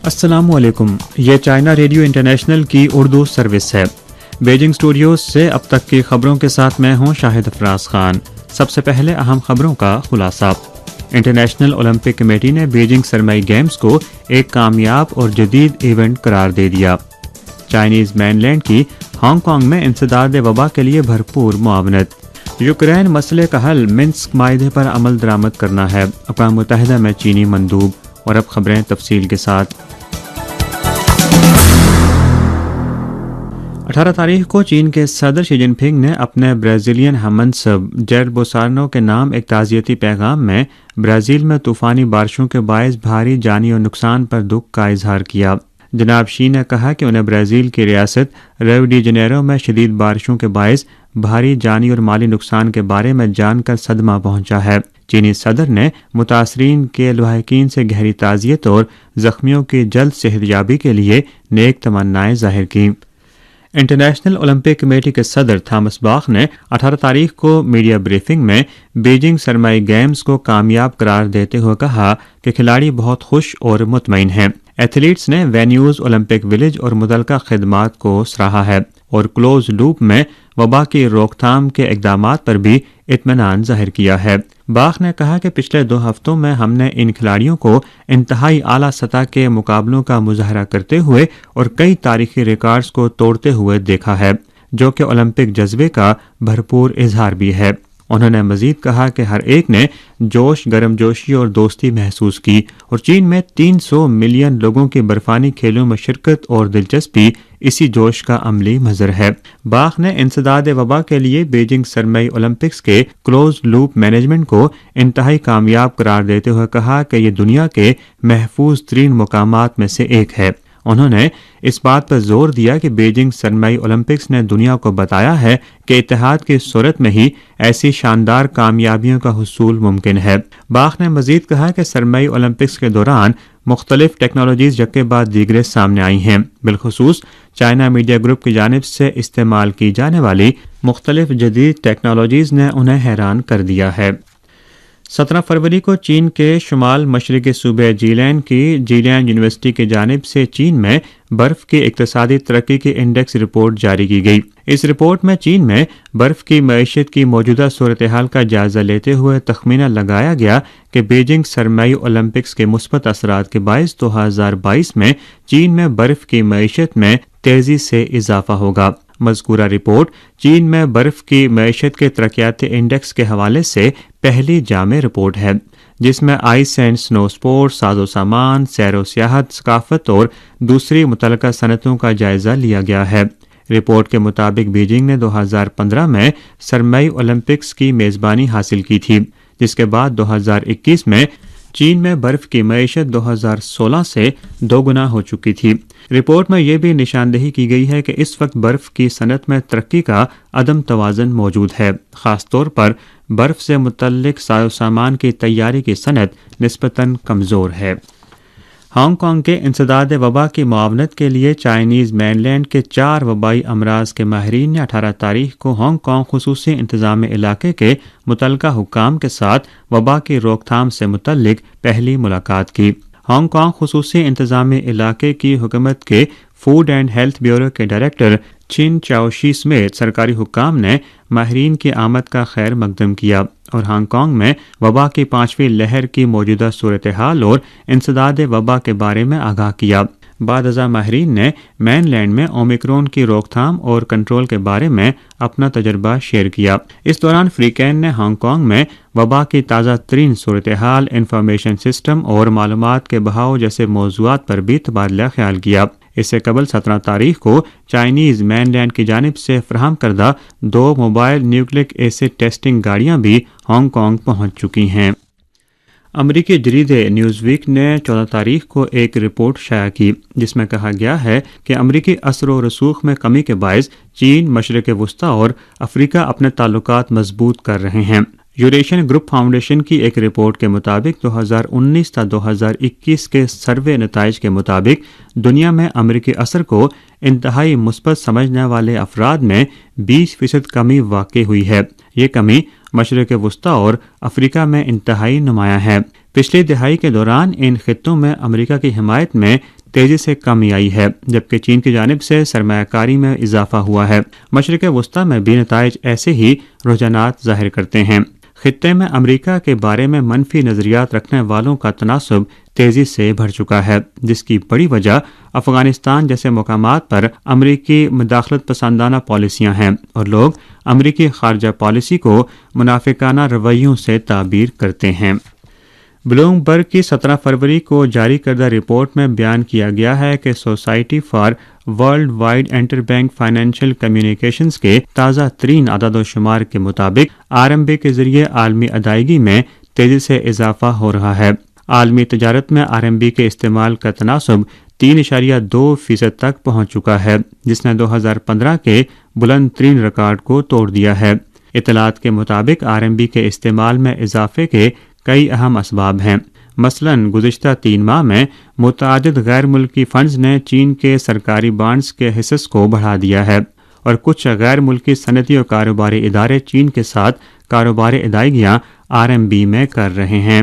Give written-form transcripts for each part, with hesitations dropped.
السلام علیکم، یہ چائنا ریڈیو انٹرنیشنل کی اردو سروس ہے۔ بیجنگ اسٹوڈیوز سے اب تک کی خبروں کے ساتھ میں ہوں شاہد افراز خان۔ سب سے پہلے اہم خبروں کا خلاصہ۔ انٹرنیشنل اولمپک کمیٹی نے بیجنگ سرمائی گیمز کو ایک کامیاب اور جدید ایونٹ قرار دے دیا۔ چائنیز مین لینڈ کی ہانگ کانگ میں انسداد وبا کے لیے بھرپور معاونت۔ یوکرین مسئلے کا حل منسک معاہدے پر عمل درآمد کرنا ہے، اقوام متحدہ میں چینی مندوب۔ اور اب خبریں تفصیل کے ساتھ۔ 18 تاریخ کو چین کے صدر شی جن پنگ نے اپنے برازیلین ہم منصب جیئر بولسونارو کے نام ایک تعزیتی پیغام میں برازیل میں طوفانی بارشوں کے باعث بھاری جانی اور نقصان پر دکھ کا اظہار کیا۔ جناب شی نے کہا کہ انہیں برازیل کی ریاست ریو ڈی جنیرو میں شدید بارشوں کے باعث بھاری جانی اور مالی نقصان کے بارے میں جان کر صدمہ پہنچا ہے۔ چینی صدر نے متاثرین کے لواحقین سے گہری تعزیت اور زخمیوں کی جلد صحت یابی کے لیے نیک تمنائیں ظاہر کی۔ انٹرنیشنل اولمپک کمیٹی کے صدر تھامس باخ نے 18 تاریخ کو میڈیا بریفنگ میں بیجنگ سرمائی گیمز کو کامیاب قرار دیتے ہوئے کہا کہ کھلاڑی بہت خوش اور مطمئن ہیں۔ ایتھلیٹس نے وینیوز، اولمپک ولیج اور متعلقہ خدمات کو سراہا ہے اور کلوز لوپ میں وبا کی روک تھام کے اقدامات پر بھی اطمینان ظاہر کیا ہے۔ باخ نے کہا کہ پچھلے 2 ہفتوں میں ہم نے ان کھلاڑیوں کو انتہائی اعلیٰ سطح کے مقابلوں کا مظاہرہ کرتے ہوئے اور کئی تاریخی ریکارڈز کو توڑتے ہوئے دیکھا ہے، جو کہ اولمپک جذبے کا بھرپور اظہار بھی ہے۔ انہوں نے مزید کہا کہ ہر ایک نے جوش، گرم جوشی اور دوستی محسوس کی اور چین میں 300 ملین لوگوں کی برفانی کھیلوں میں شرکت اور دلچسپی اسی جوش کا عملی مظہر ہے۔ باخ نے انسداد وبا کے لیے بیجنگ سرمائی اولمپکس کے کلوز لوپ مینجمنٹ کو انتہائی کامیاب قرار دیتے ہوئے کہا کہ یہ دنیا کے محفوظ ترین مقامات میں سے ایک ہے۔ انہوں نے اس بات پر زور دیا کہ بیجنگ سرمائی اولمپکس نے دنیا کو بتایا ہے کہ اتحاد کی صورت میں ہی ایسی شاندار کامیابیوں کا حصول ممکن ہے۔ باخ نے مزید کہا کہ سرمائی اولمپکس کے دوران مختلف ٹیکنالوجیز یکے بعد دیگرے سامنے آئی ہیں، بالخصوص چائنا میڈیا گروپ کی جانب سے استعمال کی جانے والی مختلف جدید ٹیکنالوجیز نے انہیں حیران کر دیا ہے۔ 17 فروری کو چین کے شمال مشرقی صوبے جیلین کی جیلین یونیورسٹی کی جانب سے چین میں برف کی اقتصادی ترقی کی انڈیکس رپورٹ جاری کی گئی۔ اس رپورٹ میں چین میں برف کی معیشت کی موجودہ صورتحال کا جائزہ لیتے ہوئے تخمینہ لگایا گیا کہ بیجنگ سرمائی اولمپکس کے مثبت اثرات کے باعث 2022 میں چین میں برف کی معیشت میں تیزی سے اضافہ ہوگا۔ مذکورہ رپورٹ چین میں برف کی معیشت کے ترقیاتی انڈیکس کے حوالے سے پہلی جامع رپورٹ ہے، جس میں آئس اینڈ سنو سپورٹ، ساز و سامان، سیر و سیاحت، ثقافت اور دوسری متعلقہ صنعتوں کا جائزہ لیا گیا ہے۔ رپورٹ کے مطابق بیجنگ نے 2015 میں سرمائی اولمپکس کی میزبانی حاصل کی تھی، جس کے بعد 2021 میں چین میں برف کی معیشت 2016 سے 2 گنا ہو چکی تھی۔ رپورٹ میں یہ بھی نشاندہی کی گئی ہے کہ اس وقت برف کی صنعت میں ترقی کا عدم توازن موجود ہے، خاص طور پر برف سے متعلق ساز و سامان کی تیاری کی صنعت نسبتاً کمزور ہے۔ ہانگ کانگ کے انسداد وبا کی معاونت کے لیے چائنیز مین لینڈ کے 4 وبائی امراض کے ماہرین نے 18 تاریخ کو ہانگ کانگ خصوصی انتظام علاقے کے متعلقہ حکام کے ساتھ وبا کی روک تھام سے متعلق پہلی ملاقات کی۔ ہانگ کانگ خصوصی انتظامی علاقے کی حکومت کے فوڈ اینڈ ہیلتھ بیورو کے ڈائریکٹر چن چاؤشی سمیت سرکاری حکام نے ماہرین کی آمد کا خیر مقدم کیا اور ہانگ کانگ میں وبا کی 5ویں لہر کی موجودہ صورتحال اور انسداد وبا کے بارے میں آگاہ کیا۔ بعد ازاں ماہرین نے مین لینڈ میں اومیکرون کی روک تھام اور کنٹرول کے بارے میں اپنا تجربہ شیئر کیا۔ اس دوران فریقین نے ہانگ کانگ میں وبا کی تازہ ترین صورتحال، انفارمیشن سسٹم اور معلومات کے بہاؤ جیسے موضوعات پر بھی تبادلہ خیال کیا۔ اس سے قبل 17 تاریخ کو چائنیز مین لینڈ کی جانب سے فراہم کردہ 2 موبائل نیوکلک ایسڈ ٹیسٹنگ گاڑیاں بھی ہانگ کانگ پہنچ چکی ہیں۔ امریکی جریدے نیوز ویک نے 14 تاریخ کو ایک رپورٹ شائع کی، جس میں کہا گیا ہے کہ امریکی اثر و رسوخ میں کمی کے باعث چین، مشرق وسطیٰ اور افریقہ اپنے تعلقات مضبوط کر رہے ہیں۔ یوریشین گروپ فاؤنڈیشن کی ایک رپورٹ کے مطابق 2019 تا 2021 کے سروے نتائج کے مطابق دنیا میں امریکی اثر کو انتہائی مثبت سمجھنے والے افراد میں 20% کمی واقع ہوئی ہے۔ یہ کمی مشرق وسطیٰ اور افریقہ میں انتہائی نمایاں ہے۔ پچھلی دہائی کے دوران ان خطوں میں امریکہ کی حمایت میں تیزی سے کمی آئی ہے، جبکہ چین کی جانب سے سرمایہ کاری میں اضافہ ہوا ہے۔ مشرق وسطی میں بھی نتائج ایسے ہی رجحانات ظاہر کرتے ہیں۔ خطے میں امریکہ کے بارے میں منفی نظریات رکھنے والوں کا تناسب تیزی سے بڑھ چکا ہے، جس کی بڑی وجہ افغانستان جیسے مقامات پر امریکی مداخلت پسندانہ پالیسیاں ہیں، اور لوگ امریکی خارجہ پالیسی کو منافقانہ رویوں سے تعبیر کرتے ہیں۔ بلوم برگ کی 17 فروری کو جاری کردہ رپورٹ میں بیان کیا گیا ہے کہ society for worldwide interbank financial communications کے تازہ ترین اعداد و شمار کے مطابق RMB کے ذریعے عالمی ادائیگی میں تیزی سے اضافہ ہو رہا ہے۔ عالمی تجارت میں RMB کے استعمال کا تناسب 3.2% تک پہنچ چکا ہے، جس نے 2015 کے بلند ترین ریکارڈ کو توڑ دیا ہے۔ اطلاعات کے مطابق RMB کے استعمال میں اضافے کے کئی اہم اسباب ہیں۔ مثلاً گزشتہ 3 ماہ میں متعدد غیر ملکی فنڈز نے چین کے سرکاری بانڈز کے حصص کو بڑھا دیا ہے، اور کچھ غیر ملکی صنعتی اور کاروباری ادارے چین کے ساتھ کاروباری ادائیگیاں RMB میں کر رہے ہیں۔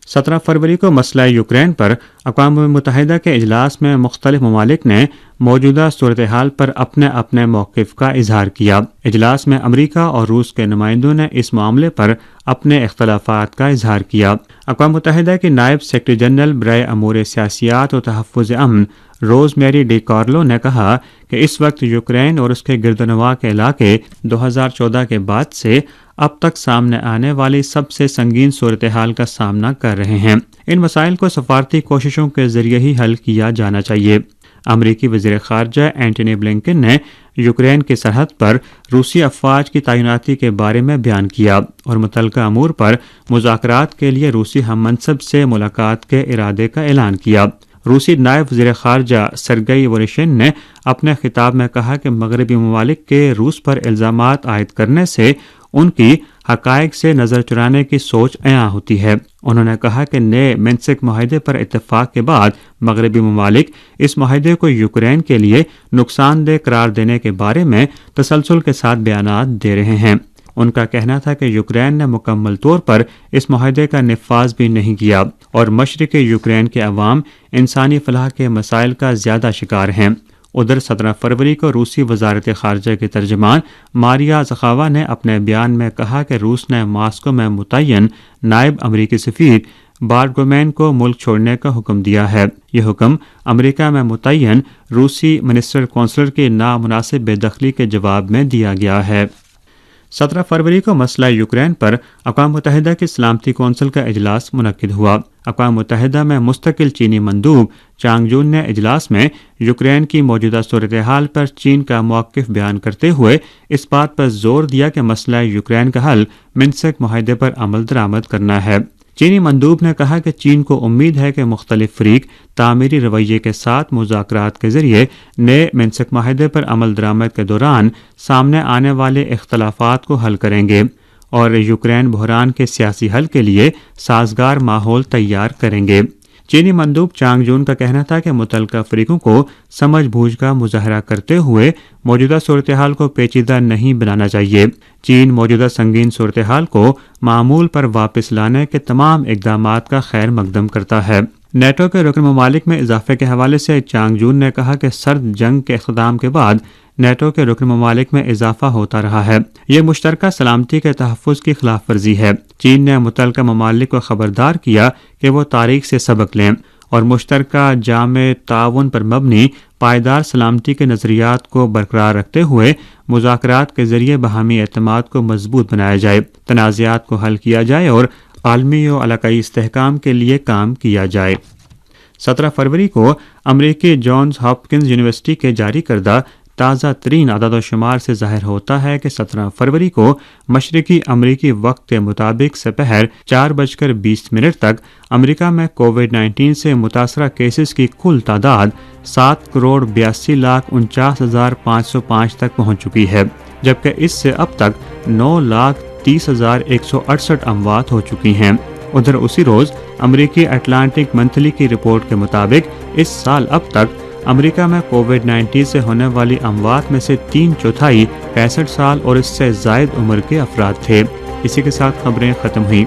17 فروری کو مسئلہ یوکرین پر اقوام متحدہ کے اجلاس میں مختلف ممالک نے موجودہ صورتحال پر اپنے اپنے موقف کا اظہار کیا۔ اجلاس میں امریکہ اور روس کے نمائندوں نے اس معاملے پر اپنے اختلافات کا اظہار کیا۔ اقوام متحدہ کی نائب سیکرٹری جنرل برائے امور سیاسیات و تحفظ امن روز میری ڈی کارلو نے کہا کہ اس وقت یوکرین اور اس کے گردنواح کے علاقے 2014 کے بعد سے اب تک سامنے آنے والی سب سے سنگین صورتحال کا سامنا کر رہے ہیں۔ ان مسائل کو سفارتی کوششوں کے ذریعے ہی حل کیا جانا چاہیے۔ امریکی وزیر خارجہ اینٹونی بلنکن نے یوکرین کی سرحد پر روسی افواج کی تعیناتی کے بارے میں بیان کیا اور متعلقہ امور پر مذاکرات کے لیے روسی ہم منصب سے ملاقات کے ارادے کا اعلان کیا۔ روسی نائب وزیر خارجہ سرگئی ورشین نے اپنے خطاب میں کہا کہ مغربی ممالک کے روس پر الزامات عائد کرنے سے ان کی حقائق سے نظر چرانے کی سوچ عیاں ہوتی ہے۔ انہوں نے کہا کہ نئے منسک معاہدے پر اتفاق کے بعد مغربی ممالک اس معاہدے کو یوکرین کے لیے نقصان دہ قرار دینے کے بارے میں تسلسل کے ساتھ بیانات دے رہے ہیں۔ ان کا کہنا تھا کہ یوکرین نے مکمل طور پر اس معاہدے کا نفاذ بھی نہیں کیا اور مشرقی یوکرین کے عوام انسانی فلاح کے مسائل کا زیادہ شکار ہیں۔ ادھر 17 فروری کو روسی وزارت خارجہ کے ترجمان ماریا زخاوا نے اپنے بیان میں کہا کہ روس نے ماسکو میں متعین نائب امریکی سفیر بارگومین کو ملک چھوڑنے کا حکم دیا ہے۔ یہ حکم امریکہ میں متعین روسی منسٹر کونسلر کی نامناسب بے دخلی کے جواب میں دیا گیا ہے۔ 17 فروری کو مسئلہ یوکرین پر اقوام متحدہ کی سلامتی کونسل کا اجلاس منعقد ہوا۔ اقوام متحدہ میں مستقل چینی مندوب چانگ جون نے اجلاس میں یوکرین کی موجودہ صورتحال پر چین کا موقف بیان کرتے ہوئے اس بات پر زور دیا کہ مسئلہ یوکرین کا حل منسک معاہدے پر عمل درآمد کرنا ہے۔ چینی مندوب نے کہا کہ چین کو امید ہے کہ مختلف فریق تعمیری رویے کے ساتھ مذاکرات کے ذریعے نئے منسک معاہدے پر عمل درآمد کے دوران سامنے آنے والے اختلافات کو حل کریں گے اور یوکرین بحران کے سیاسی حل کے لیے سازگار ماحول تیار کریں گے۔ چینی مندوب چانگ جون کا کہنا تھا کہ متعلقہ فریقوں کو سمجھ بوجھ کا مظاہرہ کرتے ہوئے موجودہ صورتحال کو پیچیدہ نہیں بنانا چاہیے۔ چین موجودہ سنگین صورتحال کو معمول پر واپس لانے کے تمام اقدامات کا خیر مقدم کرتا ہے۔ نیٹو کے رکن ممالک میں اضافے کے حوالے سے چانگ جون نے کہا کہ سرد جنگ کے اختتام کے بعد نیٹو کے رکن ممالک میں اضافہ ہوتا رہا ہے۔ یہ مشترکہ سلامتی کے تحفظ کی خلاف ورزی ہے۔ چین نے متعلقہ ممالک کو خبردار کیا کہ وہ تاریخ سے سبق لیں اور مشترکہ جامع تعاون پر مبنی پائیدار سلامتی کے نظریات کو برقرار رکھتے ہوئے مذاکرات کے ذریعے باہمی اعتماد کو مضبوط بنایا جائے، تنازعات کو حل کیا جائے اور عالمی و علاقائی استحکام کے لیے کام کیا جائے۔ 17 فروری کو امریکی جانز ہاپکنز یونیورسٹی کے جاری کردہ تازہ ترین اعداد و شمار سے ظاہر ہوتا ہے کہ 17 فروری کو مشرقی امریکی وقت کے مطابق سپہر 4:20 تک امریکہ میں کووڈ-19 سے متاثرہ کیسز کی کل تعداد 7,82,49,505 تک پہنچ چکی ہے، جبکہ اس سے اب تک 9,30,168 اموات ہو چکی ہیں۔ ادھر اسی روز امریکی اٹلانٹک منتھلی کی رپورٹ کے مطابق اس سال اب تک امریکہ میں کووڈ-19 سے ہونے والی اموات میں سے 3/4 65 سال اور اس سے زائد عمر کے افراد تھے۔ اسی کے ساتھ خبریں ختم ہوئیں۔